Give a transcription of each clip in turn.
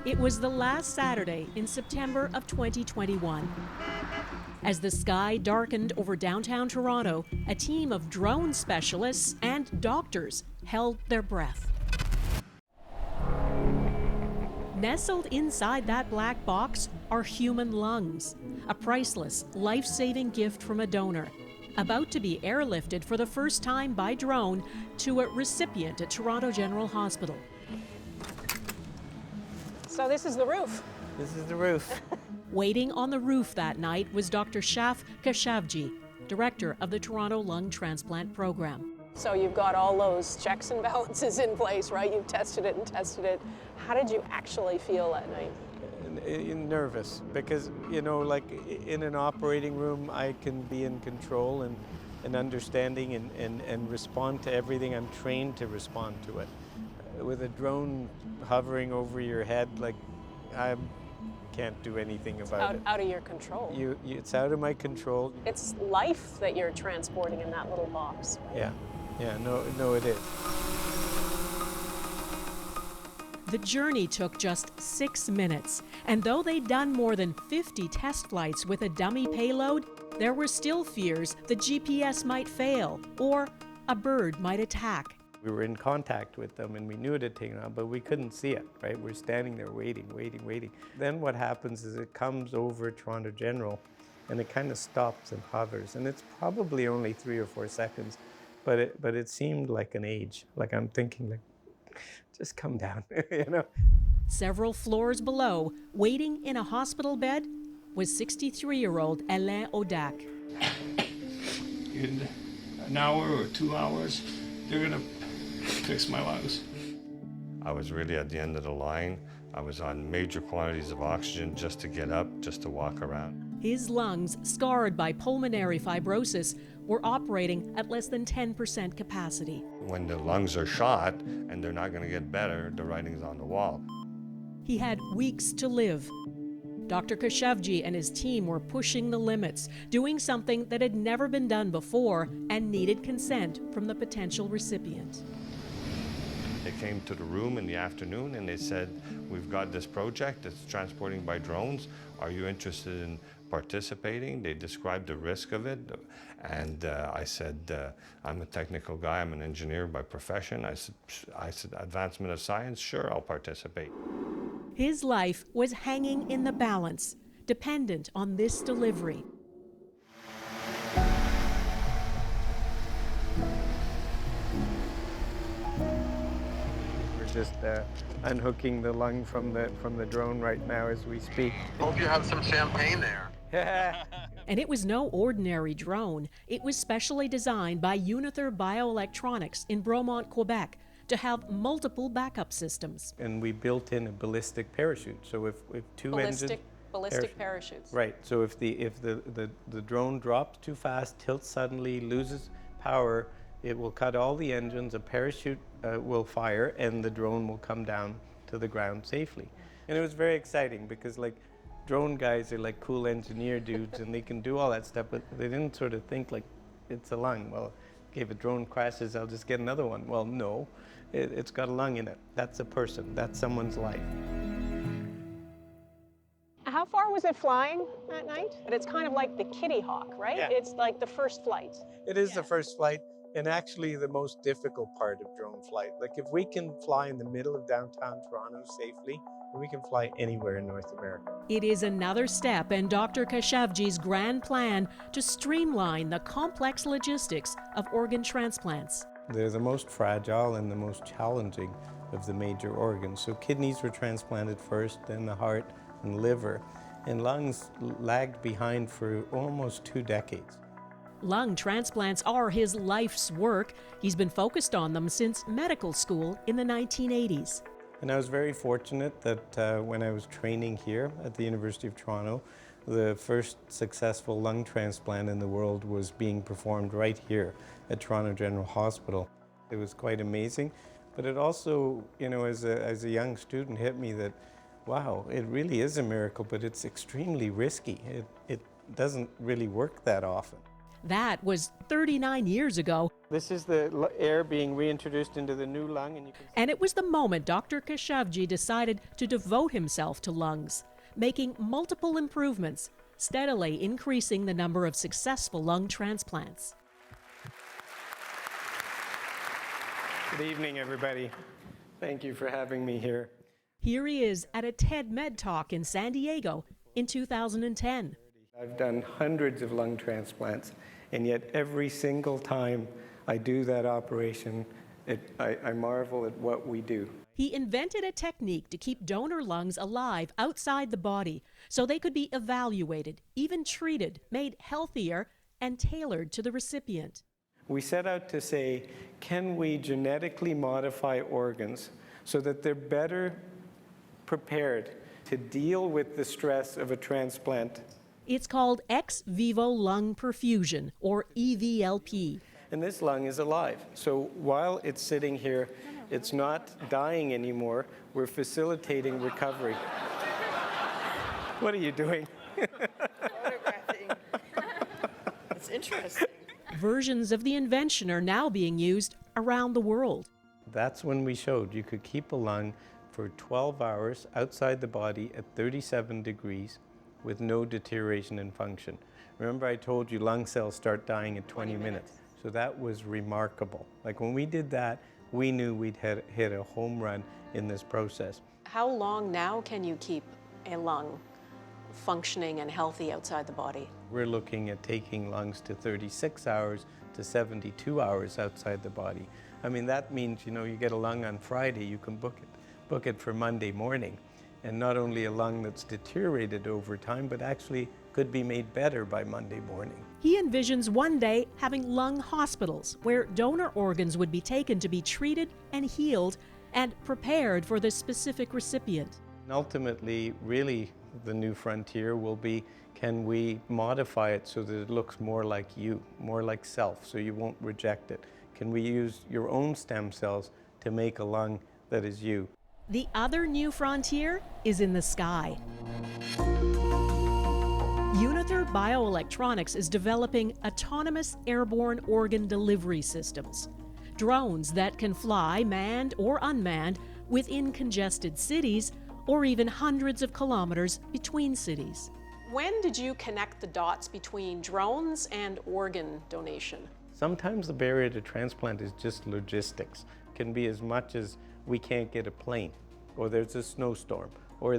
It was the last Saturday in September of 2021. As the sky darkened over downtown Toronto, a team of drone specialists and doctors held their breath. Nestled inside that black box are human lungs, a priceless, life-saving gift from a donor, about to be airlifted for the first time by drone to a recipient at Toronto General Hospital. So this is the roof. This is the roof. Waiting on the roof that night was Dr. Shaf Keshavjee, director of the Toronto Lung Transplant Program. So you've got all those checks and balances in place, right? You've tested it and tested it. How did you actually feel that night? Nervous, because, you know, like in an operating room, I can be in control and understanding and respond to everything. I'm trained to respond to it. With a drone hovering over your head, like, I can't do anything about it. Out of your control. It's out of my control. It's life that you're transporting in that little box. Yeah, no, it is. The journey took just 6 minutes, and though they'd done more than 50 test flights with a dummy payload, there were still fears the GPS might fail or a bird might attack. We were in contact with them and we knew it had taken off, but we couldn't see it, right? We're standing there waiting. Then what happens is it comes over Toronto General and it kind of stops and hovers. And it's probably only 3 or 4 seconds, but it seemed like an age. Like I'm thinking, like, just come down, you know? Several floors below, waiting in a hospital bed, was 63-year-old Alain Audac. In an hour or 2 hours, they're gonna fix my lungs. I was really at the end of the line. I was on major quantities of oxygen just to get up, just to walk around. His lungs, scarred by pulmonary fibrosis, were operating at less than 10% capacity. When the lungs are shot and they're not gonna get better, the writing's on the wall. He had weeks to live. Dr. Keshavjee and his team were pushing the limits, doing something that had never been done before and needed consent from the potential recipient. They came to the room in the afternoon and they said, we've got this project that's transporting by drones. Are you interested in participating? They described the risk of it. And I said, I'm a technical guy, I'm an engineer by profession. I said, advancement of science, sure, I'll participate. His life was hanging in the balance, dependent on this delivery. Just unhooking the lung from the drone right now as we speak. Hope you have some champagne there. And it was no ordinary drone. It was specially designed by Unither Bioelectronics in Bromont, Quebec, to have multiple backup systems. And we built in a ballistic parachute. So if two engines... Ballistic parachutes. Right. So if the drone drops too fast, tilts suddenly, loses power, it will cut all the engines, a parachute will fire, and the drone will come down to the ground safely. And it was very exciting because, like, drone guys are like cool engineer dudes and they can do all that stuff, but they didn't sort of think like, it's a lung. Well, okay, if a drone crashes, I'll just get another one. Well, no, it's got a lung in it. That's a person, that's someone's life. How far was it flying that night? But it's kind of like the Kitty Hawk, right? Yeah. It's like the first flight. It is the first flight, and actually the most difficult part of drone flight. Like, if we can fly in the middle of downtown Toronto safely, we can fly anywhere in North America. It is another step in Dr. Keshavjee's grand plan to streamline the complex logistics of organ transplants. They're the most fragile and the most challenging of the major organs. So kidneys were transplanted first, then the heart and liver, and lungs lagged behind for almost 2 decades. Lung transplants are his life's work. He's been focused on them since medical school in the 1980s. And I was very fortunate that when I was training here at the University of Toronto, the first successful lung transplant in the world was being performed right here at Toronto General Hospital. It was quite amazing, but it also, you know, as a young student, hit me that, wow, it really is a miracle, but it's extremely risky. It doesn't really work that often. That was 39 years ago, This is the air being reintroduced into the new lung, and you can see and it was the moment Dr. Keshavjee decided to devote himself to lungs, making multiple improvements, steadily increasing the number of successful lung transplants. Good evening, everybody. Thank you for having me here. Here he is at a TED Med Talk in San Diego in 2010. I've done hundreds of lung transplants, and yet every single time I do that operation, I marvel at what we do. He invented a technique to keep donor lungs alive outside the body so they could be evaluated, even treated, made healthier, and tailored to the recipient. We set out to say, can we genetically modify organs so that they're better prepared to deal with the stress of a transplant? It's called ex vivo lung perfusion, or EVLP. And this lung is alive. So while it's sitting here, it's not dying anymore. We're facilitating recovery. What are you doing? Photographing. It's interesting. Versions of the invention are now being used around the world. That's when we showed you could keep a lung for 12 hours outside the body at 37 degrees with no deterioration in function. Remember I told you lung cells start dying at 20 minutes. So that was remarkable. Like when we did that, we knew we'd hit a home run in this process. How long now can you keep a lung functioning and healthy outside the body? We're looking at taking lungs to 36 hours to 72 hours outside the body. I mean, that means, you know, you get a lung on Friday, you can book it for Monday morning. And not only a lung that's deteriorated over time, but actually could be made better by Monday morning. He envisions one day having lung hospitals where donor organs would be taken to be treated and healed and prepared for the specific recipient. And ultimately, really, the new frontier will be, can we modify it so that it looks more like you, more like self, so you won't reject it? Can we use your own stem cells to make a lung that is you? The other new frontier is in the sky. Unither Bioelectronics is developing autonomous airborne organ delivery systems. Drones that can fly, manned or unmanned, within congested cities or even hundreds of kilometers between cities. When did you connect the dots between drones and organ donation? Sometimes the barrier to transplant is just logistics. It can be as much as we can't get a plane, or there's a snowstorm, or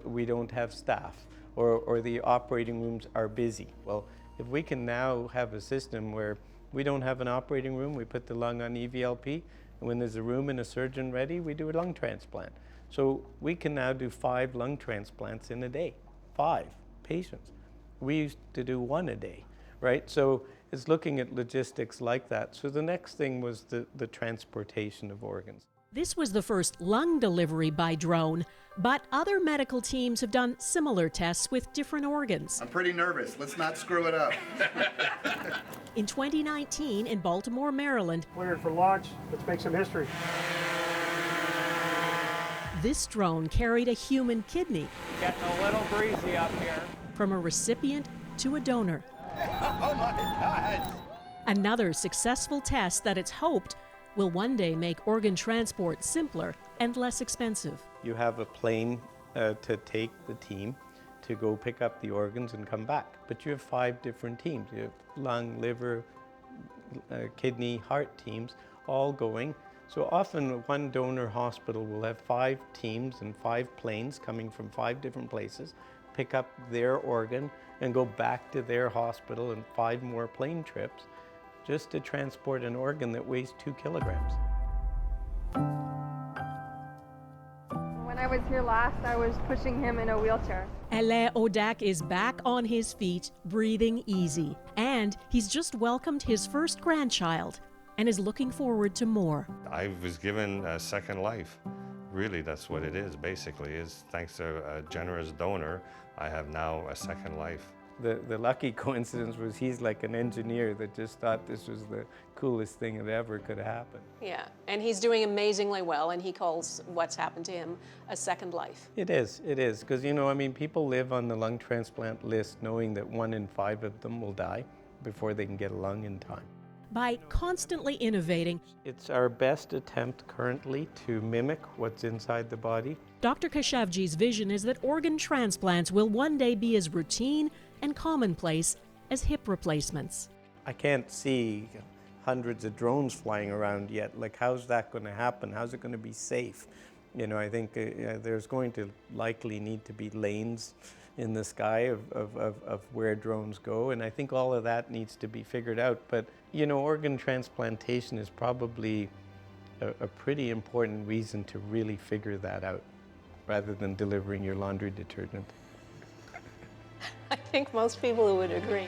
we don't have staff, or the operating rooms are busy. Well, if we can now have a system where we don't have an operating room, we put the lung on EVLP, and when there's a room and a surgeon ready, we do a lung transplant. So we can now do 5 lung transplants in a day, 5 patients. We used to do 1 a day, right? So it's looking at logistics like that. So the next thing was the transportation of organs. This was the first lung delivery by drone, but other medical teams have done similar tests with different organs. I'm pretty nervous. Let's not screw it up. In 2019, in Baltimore, Maryland, Cleared for launch. Let's make some history. this drone carried a human kidney Getting a little breezy up here. from a recipient to a donor. Oh my God! Another successful test that it's hoped will one day make organ transport simpler and less expensive. You have a plane to take the team to go pick up the organs and come back. But you have 5 different teams. You have lung, liver, kidney, heart teams all going. So often one donor hospital will have 5 teams and 5 planes coming from 5 different places, pick up their organ and go back to their hospital, and 5 more plane trips just to transport an organ that weighs 2 kilograms. When I was here last, I was pushing him in a wheelchair. Alain Audac is back on his feet, breathing easy. And he's just welcomed his first grandchild and is looking forward to more. I was given a second life. Really, that's what it is, basically, is thanks to a generous donor, I have now a second life. The lucky coincidence was he's like an engineer that just thought this was the coolest thing that ever could happen. Yeah, and he's doing amazingly well, and he calls what's happened to him a second life. It is, because, you know, I mean, people live on the lung transplant list knowing that 1 in 5 of them will die. before they can get a lung in time. By constantly innovating, It's our best attempt currently to mimic what's inside the body. Dr. Keshavjee's vision is that organ transplants will one day be as routine and commonplace as hip replacements. I can't see hundreds of drones flying around yet. Like, how's that going to happen? How's it going to be safe? You know, I think there's going to likely need to be lanes in the sky of where drones go, and I think all of that needs to be figured out. But, you know, organ transplantation is probably a pretty important reason to really figure that out, rather than delivering your laundry detergent. I think most people would agree.